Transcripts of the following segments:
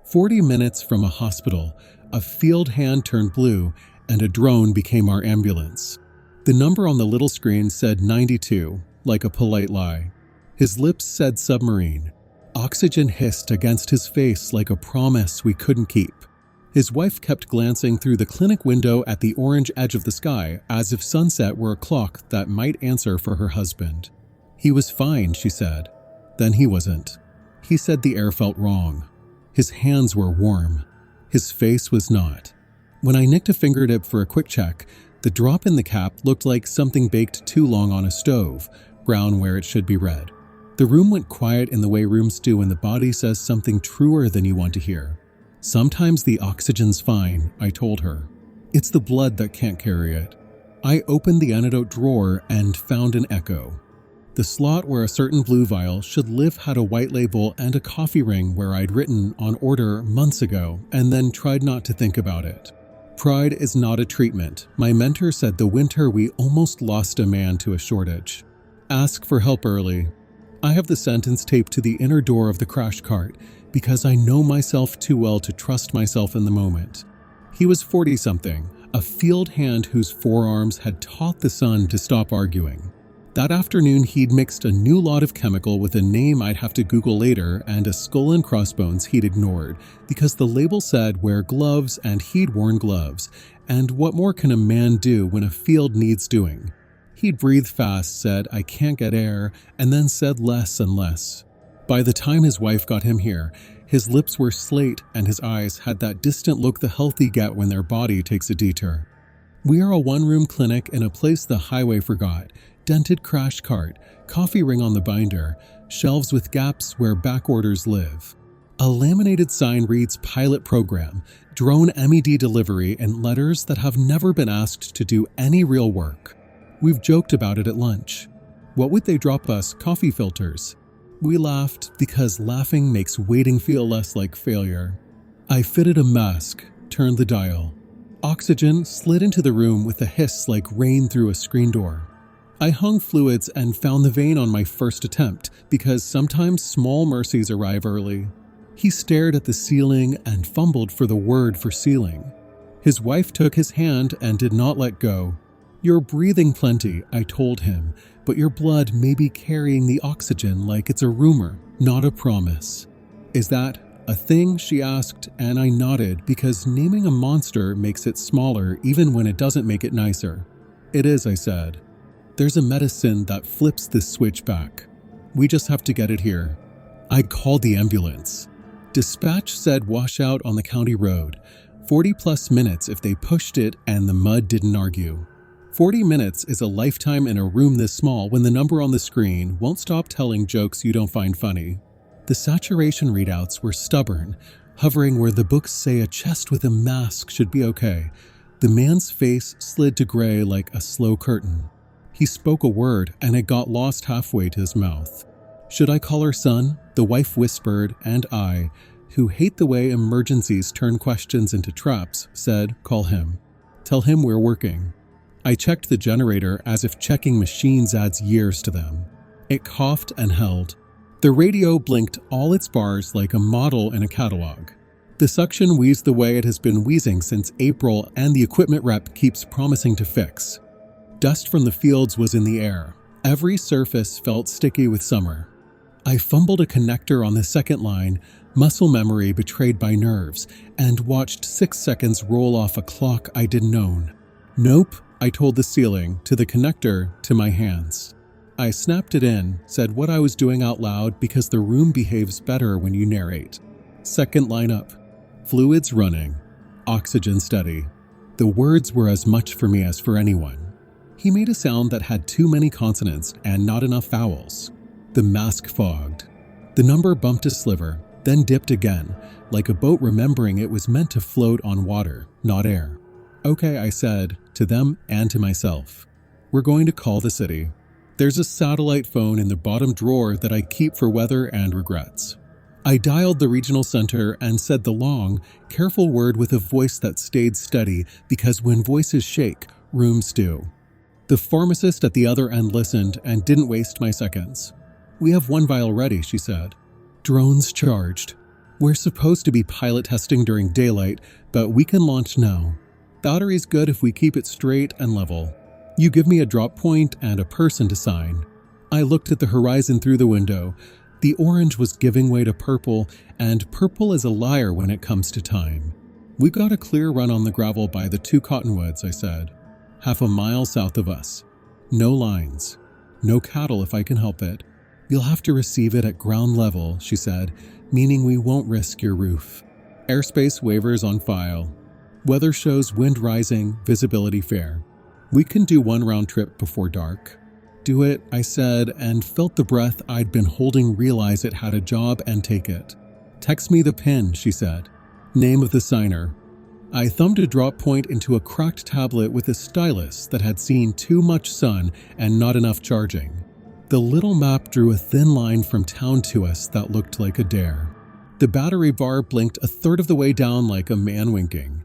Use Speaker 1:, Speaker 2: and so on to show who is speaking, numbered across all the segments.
Speaker 1: 40 minutes from a hospital, a field hand turned blue, and a drone became our ambulance. The number on the little screen said 92, like a polite lie. His lips said submarine. Oxygen hissed against his face like a promise we couldn't keep. His wife kept glancing through the clinic window at the orange edge of the sky as if sunset were a clock that might answer for her husband. He was fine, she said. Then he wasn't. He said the air felt wrong. His hands were warm. His face was not. When I nicked a fingertip for a quick check, the drop in the cap looked like something baked too long on a stove, brown where it should be red. The room went quiet in the way rooms do when the body says something truer than you want to hear. Sometimes the oxygen's fine, I told her. It's the blood that can't carry it. I opened the Antidote drawer and found an echo. The slot where a certain blue vial should live had a white label and a coffee ring where I'd written on order months ago and then tried not to think about it. Pride is not a treatment. My mentor said the winter we almost lost a man to a shortage. Ask for help early. I have the sentence taped to the inner door of the crash cart because I know myself too well to trust myself in the moment. He was 40-something, a field hand whose forearms had taught the sun to stop arguing. That afternoon, he'd mixed a new lot of chemical with a name I'd have to Google later and a skull and crossbones he'd ignored because the label said wear gloves and he'd worn gloves. And what more can a man do when a field needs doing? He'd breathe fast, said, "I can't get air," and then said less and less. By the time his wife got him here, his lips were slate and his eyes had that distant look the healthy get when their body takes a detour. We are a one-room clinic in a place the highway forgot. Dented crash cart, coffee ring on the binder, shelves with gaps where back orders live. A laminated sign reads pilot program, drone MED delivery in letters that have never been asked to do any real work. We've joked about it at lunch. What would they drop us? Coffee filters. We laughed because laughing makes waiting feel less like failure. I fitted a mask, turned the dial. Oxygen slid into the room with a hiss like rain through a screen door. I hung fluids and found the vein on my first attempt because sometimes small mercies arrive early. He stared at the ceiling and fumbled for the word for ceiling. His wife took his hand and did not let go. "You're breathing plenty," I told him, "but your blood may be carrying the oxygen like it's a rumor, not a promise." "Is that a thing?" she asked, and I nodded because naming a monster makes it smaller even when it doesn't make it nicer. "It is," I said. "There's a medicine that flips this switch back. We just have to get it here." I called the ambulance. Dispatch said washout on the county road. 40+ minutes if they pushed it and the mud didn't argue. 40 minutes is a lifetime in a room this small when the number on the screen won't stop telling jokes you don't find funny. The saturation readouts were stubborn, hovering where the books say a chest with a mask should be okay. The man's face slid to gray like a slow curtain. He spoke a word and it got lost halfway to his mouth. "Should I call her son?" the wife whispered, and I, who hate the way emergencies turn questions into traps, said, "Call him. Tell him we're working." I checked the generator as if checking machines adds years to them. It coughed and held. The radio blinked all its bars like a model in a catalog. The suction wheezed the way it has been wheezing since April, and the equipment rep keeps promising to fix. Dust from the fields was in the air. Every surface felt sticky with summer. I fumbled a connector on the second line, muscle memory betrayed by nerves, and watched 6 seconds roll off a clock I didn't own. "Nope," I told the ceiling, to the connector, to my hands. I snapped it in, said what I was doing out loud because the room behaves better when you narrate. Second line up. Fluids running. Oxygen steady. The words were as much for me as for anyone. He made a sound that had too many consonants and not enough vowels. The mask fogged. The number bumped a sliver, then dipped again, like a boat remembering it was meant to float on water, not air. "Okay," I said, to them and to myself. "We're going to call the city. There's a satellite phone in the bottom drawer that I keep for weather and regrets." I dialed the regional center and said the long, careful word with a voice that stayed steady because when voices shake, rooms do. The pharmacist at the other end listened and didn't waste my seconds. "We have 1 vial ready," she said. "Drones charged." We're supposed to be pilot testing during daylight, but we can launch now. Battery's good if we keep it straight and level. You give me a drop point and a person to sign." I looked at the horizon through the window. The orange was giving way to purple, and purple is a liar when it comes to time. "We got a clear run on the gravel by the 2 cottonwoods," I said. "Half a mile south of us. No lines. No cattle if I can help it. You'll have to receive it at ground level," she said, "meaning we won't risk your roof. Airspace waivers on file. Weather shows wind rising, visibility fair. We can do 1 round trip before dark." "Do it," I said, and felt the breath I'd been holding realize it had a job and take it. "Text me the pin," she said. "Name of the signer." I thumbed a drop point into a cracked tablet with a stylus that had seen too much sun and not enough charging. The little map drew a thin line from town to us that looked like a dare. The battery bar blinked a third of the way down like a man winking.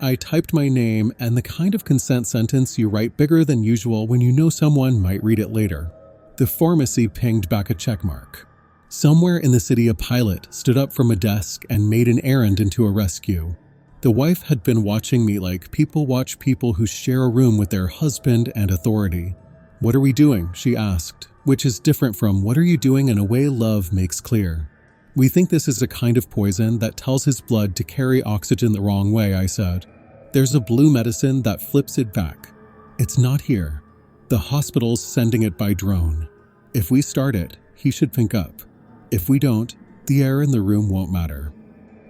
Speaker 1: I typed my name and the kind of consent sentence you write bigger than usual when you know someone might read it later. The pharmacy pinged back a checkmark. Somewhere in the city, a pilot stood up from a desk and made an errand into a rescue. The wife had been watching me like people watch people who share a room with their husband and authority. "What are we doing?" she asked, which is different from "what are you doing" in a way love makes clear. "We think this is a kind of poison that tells his blood to carry oxygen the wrong way," I said. "There's a blue medicine that flips it back. It's not here. The hospital's sending it by drone. If we start it, he should pink up. If we don't, the air in the room won't matter."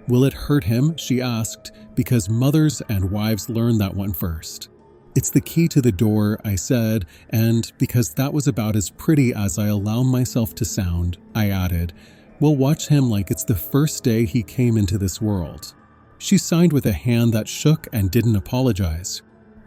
Speaker 1: "Will it hurt him?" she asked, because mothers and wives learn that one first. "It's the key to the door," I said, and because that was about as pretty as I allow myself to sound, I added, "We'll watch him like it's the first day he came into this world." She signed with a hand that shook and didn't apologize.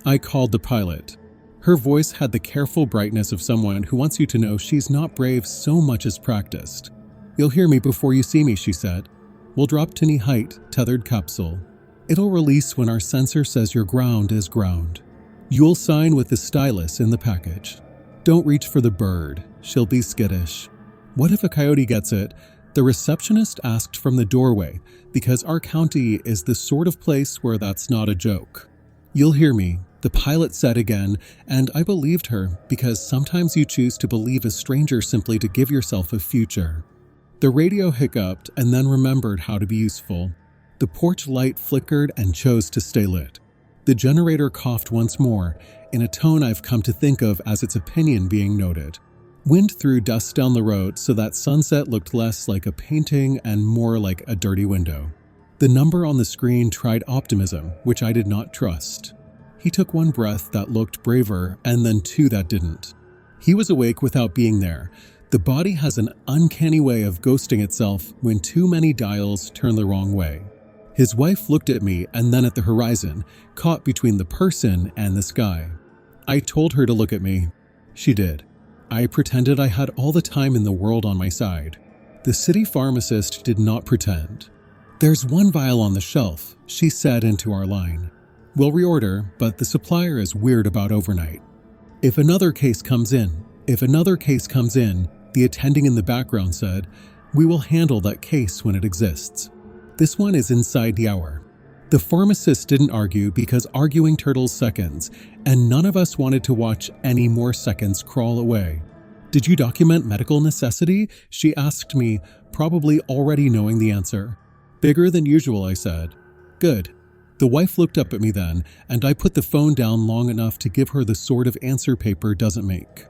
Speaker 1: I called the pilot. Her voice had the careful brightness of someone who wants you to know she's not brave so much as practiced. "You'll hear me before you see me," she said. "We'll drop to knee height, tethered capsule. It'll release when our sensor says your ground is ground. You'll sign with the stylus in the package. Don't reach for the bird. She'll be skittish." "What if a coyote gets it?" The receptionist asked from the doorway, because our county is the sort of place where that's not a joke. "You'll hear me," the pilot said again, and I believed her because sometimes you choose to believe a stranger simply to give yourself a future. The radio hiccuped and then remembered how to be useful. The porch light flickered and chose to stay lit. The generator coughed once more, in a tone I've come to think of as its opinion being noted. Wind threw dust down the road so that sunset looked less like a painting and more like a dirty window. The number on the screen tried optimism, which I did not trust. He took 1 breath that looked braver and then 2 that didn't. He was awake without being there. The body has an uncanny way of ghosting itself when too many dials turn the wrong way. His wife looked at me and then at the horizon, caught between the person and the sky. I told her to look at me. She did. I pretended I had all the time in the world on my side. The city pharmacist did not pretend. "There's 1 vial on the shelf," she said into our line. "We'll reorder, but the supplier is weird about overnight. If another case comes in, the attending in the background said, "we will handle that case when it exists. This one is inside the hour." The pharmacist didn't argue because arguing turtles seconds, and none of us wanted to watch any more seconds crawl away. "Did you document medical necessity?" she asked me, probably already knowing the answer. "Bigger than usual," I said. "Good." The wife looked up at me then, and I put the phone down long enough to give her the sort of answer paper doesn't make.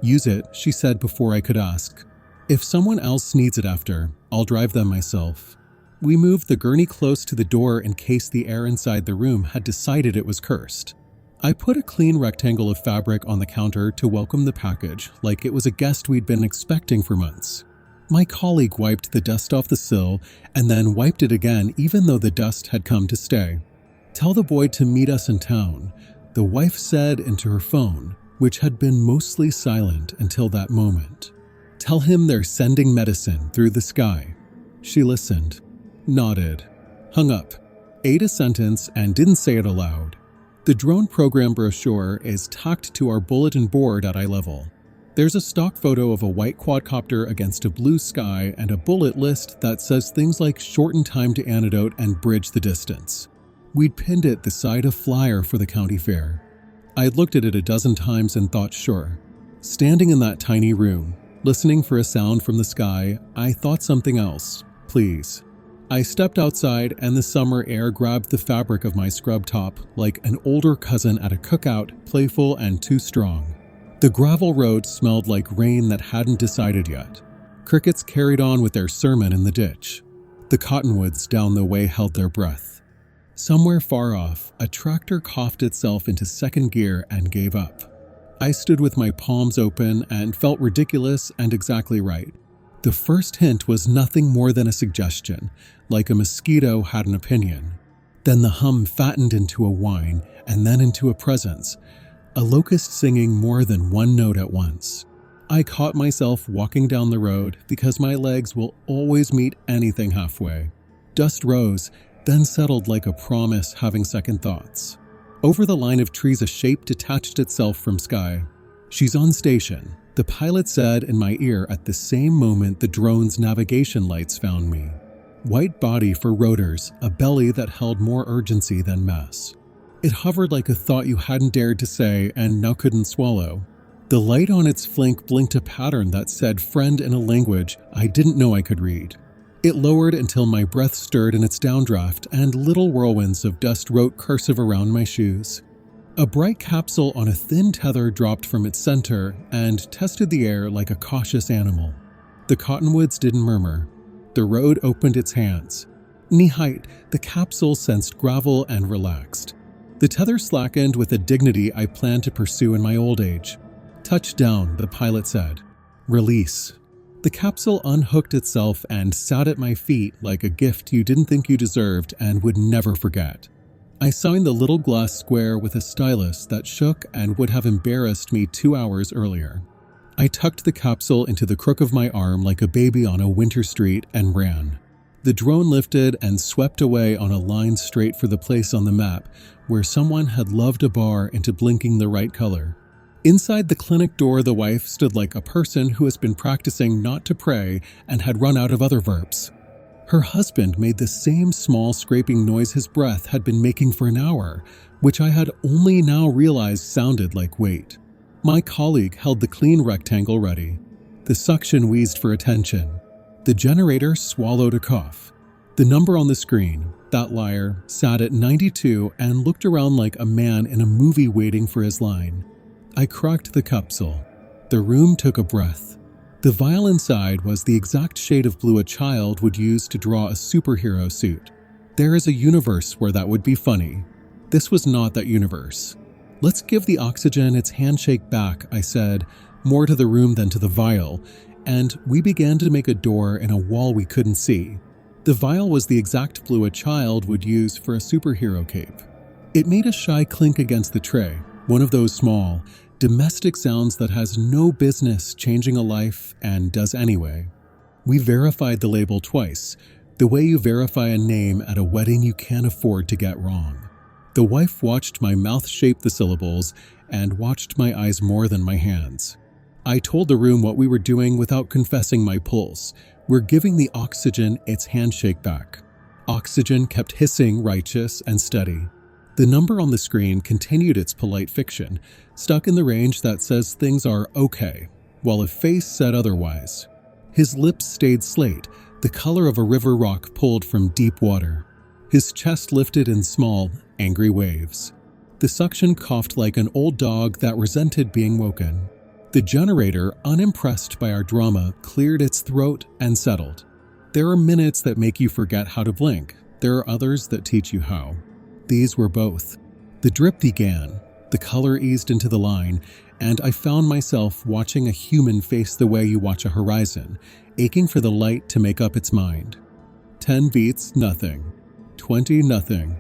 Speaker 1: "Use it," she said before I could ask. "If someone else needs it after, I'll drive them myself." We moved the gurney close to the door in case the air inside the room had decided it was cursed. I put a clean rectangle of fabric on the counter to welcome the package, like it was a guest we'd been expecting for months. My colleague wiped the dust off the sill and then wiped it again even though the dust had come to stay. "Tell the boy to meet us in town," the wife said into her phone, which had been mostly silent until that moment. "Tell him they're sending medicine through the sky." She listened, nodded, hung up, ate a sentence and didn't say it aloud. The drone program brochure is tacked to our bulletin board at eye level. There's a stock photo of a white quadcopter against a blue sky and a bullet list that says things like shorten time to Antidote and bridge the distance. We'd pinned it beside a flyer for the county fair. I'd looked at it a dozen times and thought sure. Standing in that tiny room, listening for a sound from the sky, I thought something else. Please. I stepped outside and the summer air grabbed the fabric of my scrub top like an older cousin at a cookout, playful and too strong. The gravel road smelled like rain that hadn't decided yet. Crickets carried on with their sermon in the ditch. The cottonwoods down the way held their breath. Somewhere far off, a tractor coughed itself into second gear and gave up. I stood with my palms open and felt ridiculous and exactly right. The first hint was nothing more than a suggestion, like a mosquito had an opinion. Then the hum fattened into a whine and then into a presence. A locust singing more than one note at once. I caught myself walking down the road because my legs will always meet anything halfway. Dust rose, then settled like a promise having second thoughts. Over the line of trees a shape detached itself from sky. She's on station, the pilot said in my ear at the same moment the drone's navigation lights found me. White body for rotors, a belly that held more urgency than mess. It hovered like a thought you hadn't dared to say and now couldn't swallow. The light on its flank blinked a pattern that said friend in a language I didn't know I could read. It lowered until my breath stirred in its downdraft and little whirlwinds of dust wrote cursive around my shoes. A bright capsule on a thin tether dropped from its center and tested the air like a cautious animal. The cottonwoods didn't murmur. The road opened its hands. Knee-height, the capsule sensed gravel and relaxed. The tether slackened with a dignity I planned to pursue in my old age. Touchdown, the pilot said. Release. The capsule unhooked itself and sat at my feet like a gift you didn't think you deserved and would never forget. I signed the little glass square with a stylus that shook and would have embarrassed me 2 hours earlier. I tucked the capsule into the crook of my arm like a baby on a winter street and ran. The drone lifted and swept away on a line straight for the place on the map where someone had loved a bar into blinking the right color. Inside the clinic door, the wife stood like a person who has been practicing not to pray and had run out of other verbs. Her husband made the same small scraping noise his breath had been making for an hour, which I had only now realized sounded like weight. My colleague held the clean rectangle ready. The suction wheezed for attention. The generator swallowed a cough. The number on the screen, that liar, sat at 92 and looked around like a man in a movie waiting for his line. I cracked the capsule. The room took a breath. The vial inside was the exact shade of blue a child would use to draw a superhero suit. There is a universe where that would be funny. This was not that universe. Let's give the oxygen its handshake back, I said, more to the room than to the vial, and we began to make a door in a wall we couldn't see. The vial was the exact blue a child would use for a superhero cape. It made a shy clink against the tray, one of those small, domestic sounds that has no business changing a life and does anyway. We verified the label twice, the way you verify a name at a wedding you can't afford to get wrong. The wife watched my mouth shape the syllables and watched my eyes more than my hands. I told the room what we were doing without confessing my pulse. We're giving the oxygen its handshake back. Oxygen kept hissing righteous and steady. The number on the screen continued its polite fiction, stuck in the range that says things are okay, while a face said otherwise. His lips stayed slate, the color of a river rock pulled from deep water. His chest lifted in small, angry waves. The suction coughed like an old dog that resented being woken. The generator, unimpressed by our drama, cleared its throat and settled. There are minutes that make you forget how to blink. There are others that teach you how. These were both. The drip began, the color eased into the line, and I found myself watching a human face the way you watch a horizon, aching for the light to make up its mind. 10 beats, nothing. 20, nothing.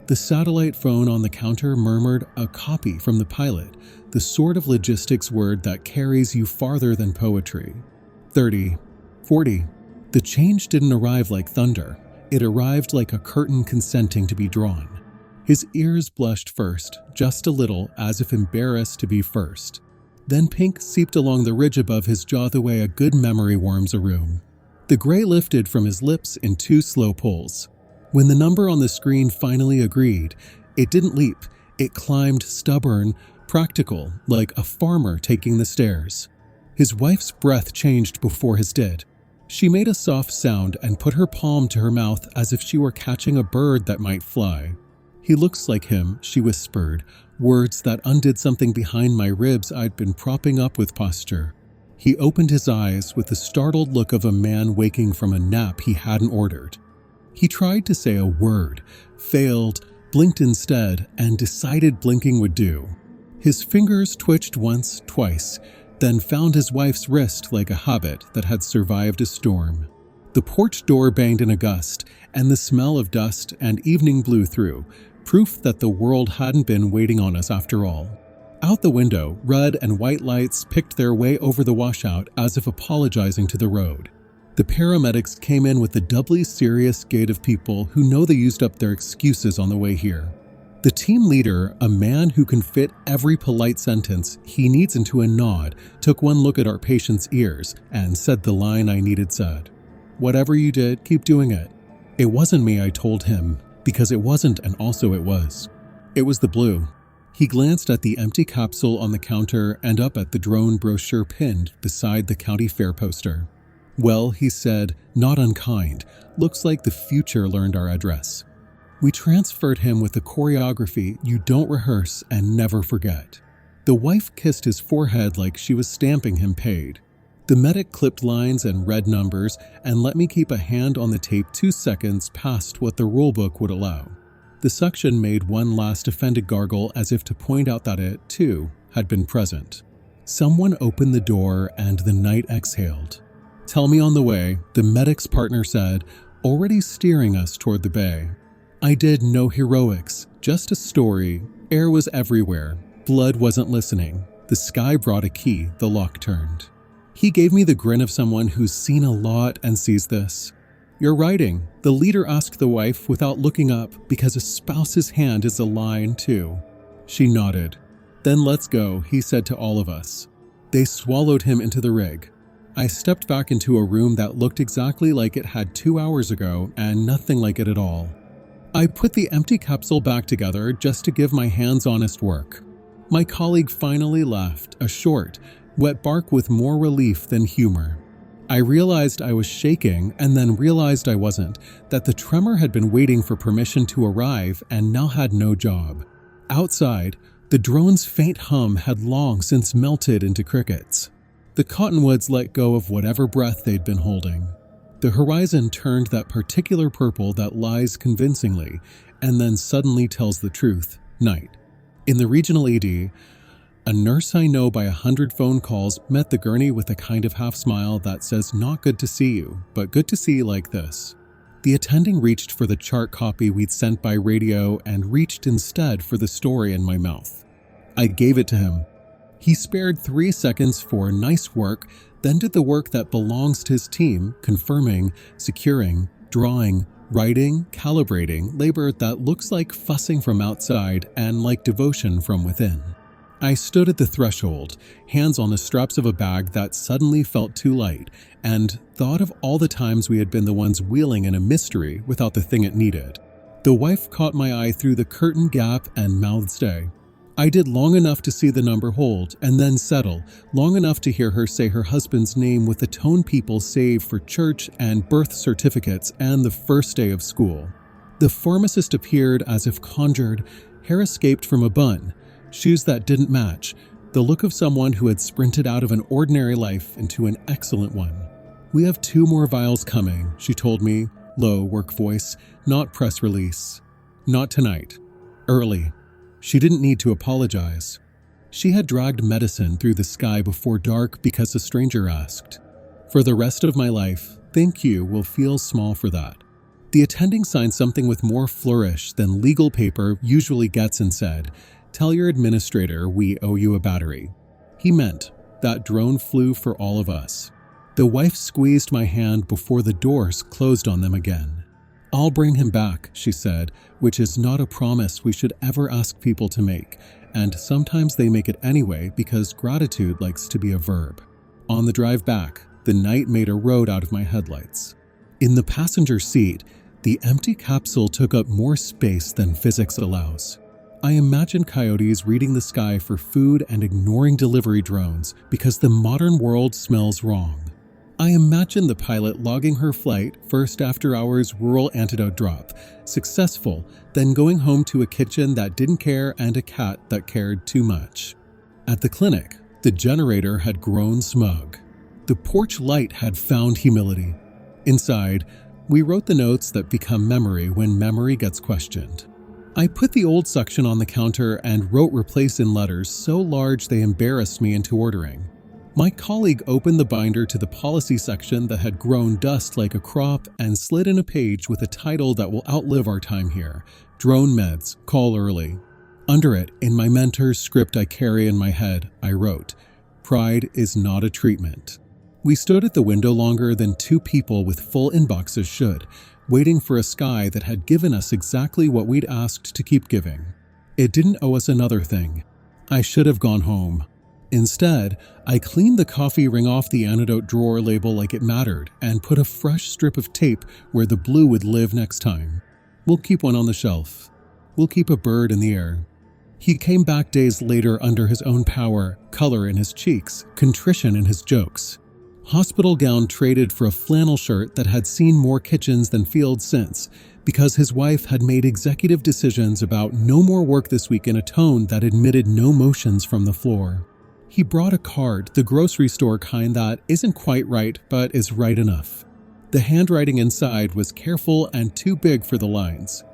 Speaker 1: The satellite phone on the counter murmured a copy from the pilot, the sort of logistics word that carries you farther than poetry. 30, 40. The change didn't arrive like thunder. It arrived like a curtain consenting to be drawn. His ears blushed first, just a little, as if embarrassed to be first. Then pink seeped along the ridge above his jaw the way a good memory warms a room. The gray lifted from his lips in 2 slow pulls. When the number on the screen finally agreed, it didn't leap. It climbed stubborn, practical, like a farmer taking the stairs. His wife's breath changed before his did. She made a soft sound and put her palm to her mouth as if she were catching a bird that might fly. "He looks like him," she whispered, words that undid something behind my ribs I'd been propping up with posture. He opened his eyes with the startled look of a man waking from a nap he hadn't ordered. He tried to say a word, failed, blinked instead, and decided blinking would do. His fingers twitched once, twice, then found his wife's wrist like a habit that had survived a storm. The porch door banged in a gust, and the smell of dust and evening blew through, proof that the world hadn't been waiting on us after all. Out the window, red and white lights picked their way over the washout as if apologizing to the road. The paramedics came in with the doubly serious gait of people who know they used up their excuses on the way here. The team leader, a man who can fit every polite sentence he needs into a nod, took one look at our patient's ears and said the line I needed said. "Whatever you did, keep doing it." It wasn't me, I told him, because it wasn't and also it was. It was the blue. He glanced at the empty capsule on the counter and up at the drone brochure pinned beside the county fair poster. "Well," he said, not unkind, "looks like the future learned our address." We transferred him with the choreography you don't rehearse and never forget. The wife kissed his forehead like she was stamping him paid. The medic clipped lines and read numbers and let me keep a hand on the tape 2 seconds past what the rulebook would allow. The suction made one last offended gargle as if to point out that it, too, had been present. Someone opened the door and the night exhaled. "Tell me on the way," the medic's partner said, already steering us toward the bay. I did no heroics, just a story. Air was everywhere. Blood wasn't listening. The sky brought a key, the lock turned. He gave me the grin of someone who's seen a lot and sees this. "You're writing," the leader asked the wife without looking up because a spouse's hand is a line too. She nodded. "Then let's go," he said to all of us. They swallowed him into the rig. I stepped back into a room that looked exactly like it had 2 hours ago and nothing like it at all. I put the empty capsule back together just to give my hands honest work. My colleague finally left, a short, wet bark with more relief than humor. I realized I was shaking and then realized I wasn't, that the tremor had been waiting for permission to arrive and now had no job. Outside, the drone's faint hum had long since melted into crickets. The cottonwoods let go of whatever breath they'd been holding. The horizon turned that particular purple that lies convincingly and then suddenly tells the truth, night. In the regional ED, a nurse I know by 100 phone calls met the gurney with a kind of half smile that says not good to see you, but good to see you like this. The attending reached for the chart copy we'd sent by radio and reached instead for the story in my mouth. I gave it to him. He spared 3 seconds for nice work, then did the work that belongs to his team, confirming, securing, drawing, writing, calibrating, labor that looks like fussing from outside and like devotion from within. I stood at the threshold, hands on the straps of a bag that suddenly felt too light, and thought of all the times we had been the ones wheeling in a mystery without the thing it needed. The wife caught my eye through the curtain gap and mouthed stay. I did long enough to see the number hold and then settle, long enough to hear her say her husband's name with the tone people save for church and birth certificates and the first day of school. The pharmacist appeared as if conjured, hair escaped from a bun, shoes that didn't match, the look of someone who had sprinted out of an ordinary life into an excellent one. "We have 2 more vials coming," she told me, low work voice, not press release. "Not tonight. Early." She didn't need to apologize. She had dragged medicine through the sky before dark because a stranger asked. For the rest of my life, thank you will feel small for that. The attending signed something with more flourish than legal paper usually gets and said, "Tell your administrator we owe you a battery." He meant that drone flew for all of us. The wife squeezed my hand before the doors closed on them again. "I'll bring him back," she said, which is not a promise we should ever ask people to make, and sometimes they make it anyway because gratitude likes to be a verb. On the drive back, the night made a road out of my headlights. In the passenger seat, the empty capsule took up more space than physics allows. I imagine coyotes reading the sky for food and ignoring delivery drones because the modern world smells wrong. I imagine the pilot logging her flight, first after-hours rural antidote drop, successful, then going home to a kitchen that didn't care and a cat that cared too much. At the clinic, the generator had grown smug. The porch light had found humility. Inside, we wrote the notes that become memory when memory gets questioned. I put the old section on the counter and wrote replace in letters so large they embarrassed me into ordering. My colleague opened the binder to the policy section that had grown dust like a crop and slid in a page with a title that will outlive our time here: Drone Meds, Call Early. Under it, in my mentor's script I carry in my head, I wrote, "Pride is not a treatment." We stood at the window longer than two people with full inboxes should, waiting for a sky that had given us exactly what we'd asked to keep giving. It didn't owe us another thing. I should have gone home. Instead, I cleaned the coffee ring off the Antidote drawer label like it mattered and put a fresh strip of tape where the blue would live next time. We'll keep one on the shelf. We'll keep a bird in the air. He came back days later under his own power, color in his cheeks, contrition in his jokes. Hospital gown traded for a flannel shirt that had seen more kitchens than fields since, because his wife had made executive decisions about no more work this week in a tone that admitted no motions from the floor. He brought a card, the grocery store kind that isn't quite right but is right enough. The handwriting inside was careful and too big for the lines.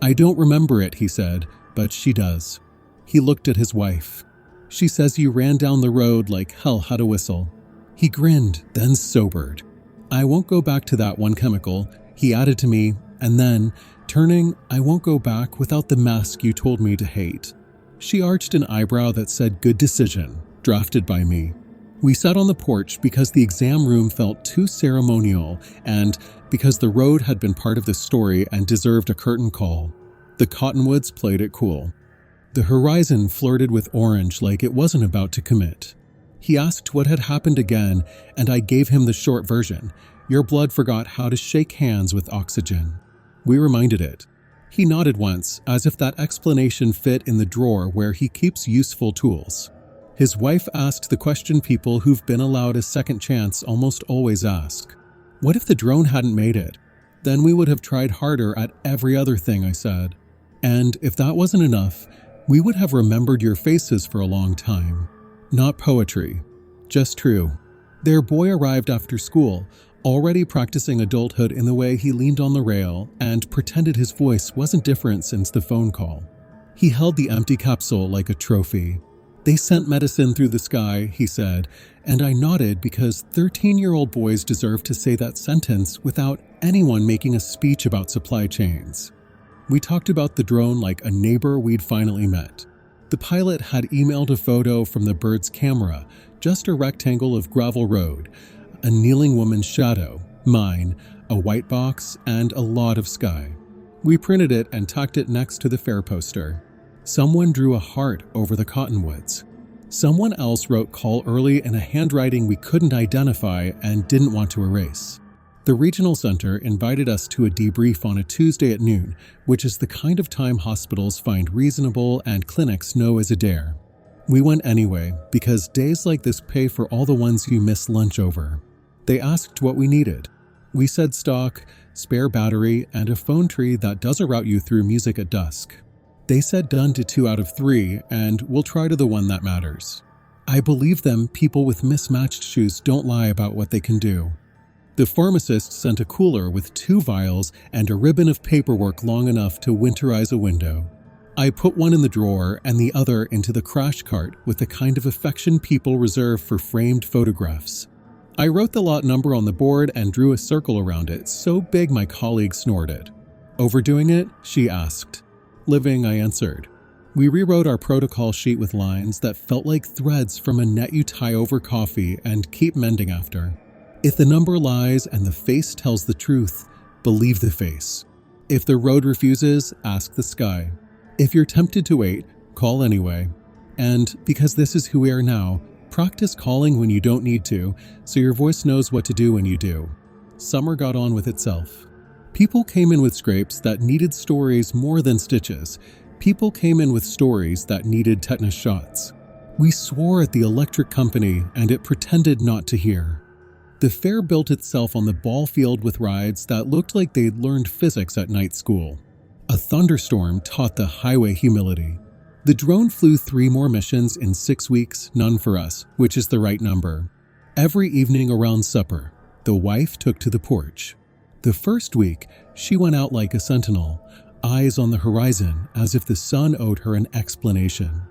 Speaker 1: "I don't remember it," he said, "but she does." He looked at his wife. "She says you ran down the road like hell had a whistle." He grinned, then sobered. "I won't go back to that one chemical," he added to me, and then, turning, "I won't go back without the mask you told me to hate." She arched an eyebrow that said good decision, drafted by me. We sat on the porch because the exam room felt too ceremonial and because the road had been part of the story and deserved a curtain call. The cottonwoods played it cool. The horizon flirted with orange like it wasn't about to commit. He asked what had happened again, and I gave him the short version. Your blood forgot how to shake hands with oxygen. We reminded it. He nodded once, as if that explanation fit in the drawer where he keeps useful tools. His wife asked the question people who've been allowed a second chance almost always ask. What if the drone hadn't made it? Then we would have tried harder at every other thing, I said. And if that wasn't enough, we would have remembered your faces for a long time. Not poetry, just true. Their boy arrived after school, already practicing adulthood in the way he leaned on the rail and pretended his voice wasn't different since the phone call. He held the empty capsule like a trophy. They sent medicine through the sky, he said, and I nodded because 13-year-old boys deserve to say that sentence without anyone making a speech about supply chains. We talked about the drone like a neighbor we'd finally met. The pilot had emailed a photo from the bird's camera, just a rectangle of gravel road, a kneeling woman's shadow, mine, a white box, and a lot of sky. We printed it and tacked it next to the fare poster. Someone drew a heart over the cottonwoods. Someone else wrote call early in a handwriting we couldn't identify and didn't want to erase. The regional center invited us to a debrief on a Tuesday at noon, which is the kind of time hospitals find reasonable and clinics know is a dare. We went anyway, because days like this pay for all the ones you miss lunch over. They asked what we needed. We said stock, spare battery, and a phone tree that doesn't route you through music at dusk. They said done to 2 out of 3, and we'll try to the one that matters. I believe them. People with mismatched shoes don't lie about what they can do. The pharmacist sent a cooler with 2 vials and a ribbon of paperwork long enough to winterize a window. I put one in the drawer and the other into the crash cart with the kind of affection people reserve for framed photographs. I wrote the lot number on the board and drew a circle around it so big my colleague snorted. Overdoing it? She asked. Living, I answered. We rewrote our protocol sheet with lines that felt like threads from a net you tie over coffee and keep mending after. If the number lies and the face tells the truth, believe the face. If the road refuses, ask the sky. If you're tempted to wait, call anyway. And because this is who we are now, practice calling when you don't need to, so your voice knows what to do when you do. Summer got on with itself. People came in with scrapes that needed stories more than stitches. People came in with stories that needed tetanus shots. We swore at the electric company, and it pretended not to hear. The fair built itself on the ball field with rides that looked like they'd learned physics at night school. A thunderstorm taught the highway humility. The drone flew 3 more missions in 6 weeks, none for us, which is the right number. Every evening around supper, the wife took to the porch. The first week, she went out like a sentinel, eyes on the horizon as if the sun owed her an explanation.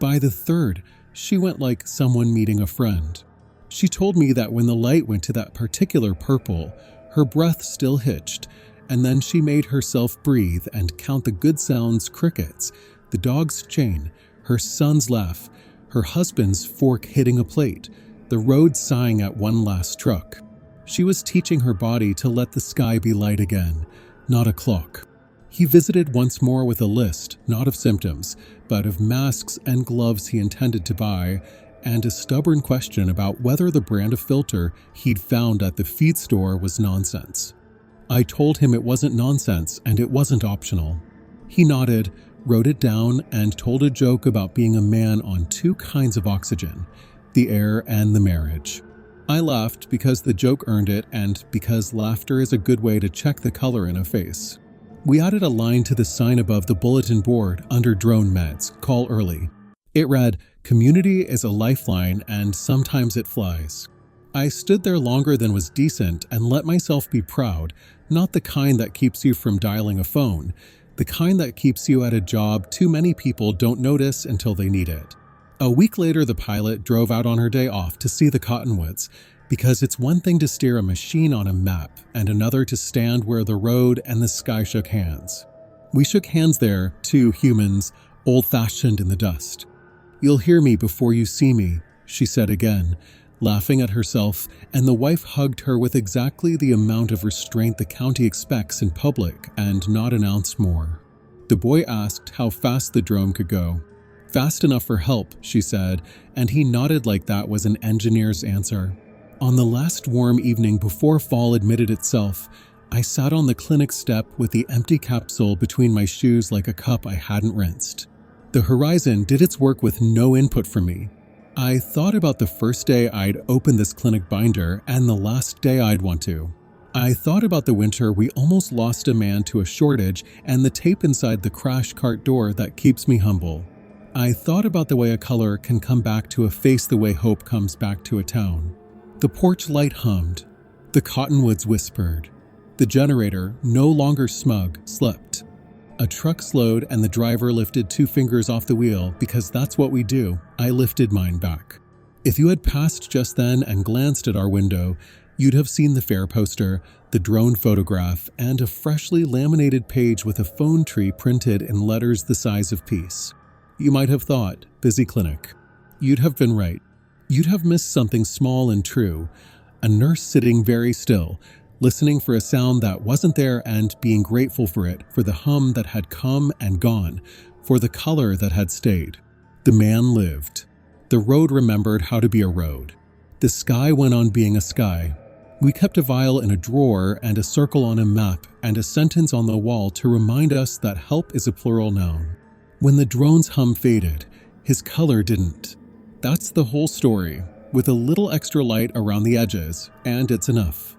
Speaker 1: By the third, she went like someone meeting a friend. She told me that when the light went to that particular purple, her breath still hitched, and then she made herself breathe and count the good sounds: crickets, the dog's chain, her son's laugh, her husband's fork hitting a plate, the road sighing at one last truck. She was teaching her body to let the sky be light again, not a clock. He visited once more with a list, not of symptoms, but of masks and gloves he intended to buy, and a stubborn question about whether the brand of filter he'd found at the feed store was nonsense. I told him it wasn't nonsense and it wasn't optional. He nodded, wrote it down, and told a joke about being a man on 2 kinds of oxygen, the air and the marriage. I laughed because the joke earned it and because laughter is a good way to check the color in a face. We added a line to the sign above the bulletin board under drone meds: call early. It read, "Community is a lifeline and sometimes it flies." I stood there longer than was decent and let myself be proud, not the kind that keeps you from dialing a phone, the kind that keeps you at a job too many people don't notice until they need it. A week later, the pilot drove out on her day off to see the cottonwoods, because it's one thing to steer a machine on a map and another to stand where the road and the sky shook hands. We shook hands there, 2 humans, old-fashioned in the dust. "You'll hear me before you see me," she said again, laughing at herself, and the wife hugged her with exactly the amount of restraint the county expects in public and not an ounce more. The boy asked how fast the drone could go. "Fast enough for help," she said, and he nodded like that was an engineer's answer. On the last warm evening before fall admitted itself, I sat on the clinic step with the empty capsule between my shoes like a cup I hadn't rinsed. The horizon did its work with no input from me. I thought about the first day I'd open this clinic binder and the last day I'd want to. I thought about the winter we almost lost a man to a shortage and the tape inside the crash cart door that keeps me humble. I thought about the way a color can come back to a face the way hope comes back to a town. The porch light hummed. The cottonwoods whispered. The generator, no longer smug, slept. A truck slowed and the driver lifted 2 fingers off the wheel because that's what we do. I lifted mine back. If you had passed just then and glanced at our window, you'd have seen the fair poster, the drone photograph, and a freshly laminated page with a phone tree printed in letters the size of peace. You might have thought, busy clinic. You'd have been right. You'd have missed something small and true. A nurse sitting very still, listening for a sound that wasn't there and being grateful for it, for the hum that had come and gone, for the color that had stayed. The man lived. The road remembered how to be a road. The sky went on being a sky. We kept a vial in a drawer and a circle on a map and a sentence on the wall to remind us that help is a plural noun. When the drone's hum faded, his color didn't. That's the whole story, with a little extra light around the edges, and it's enough.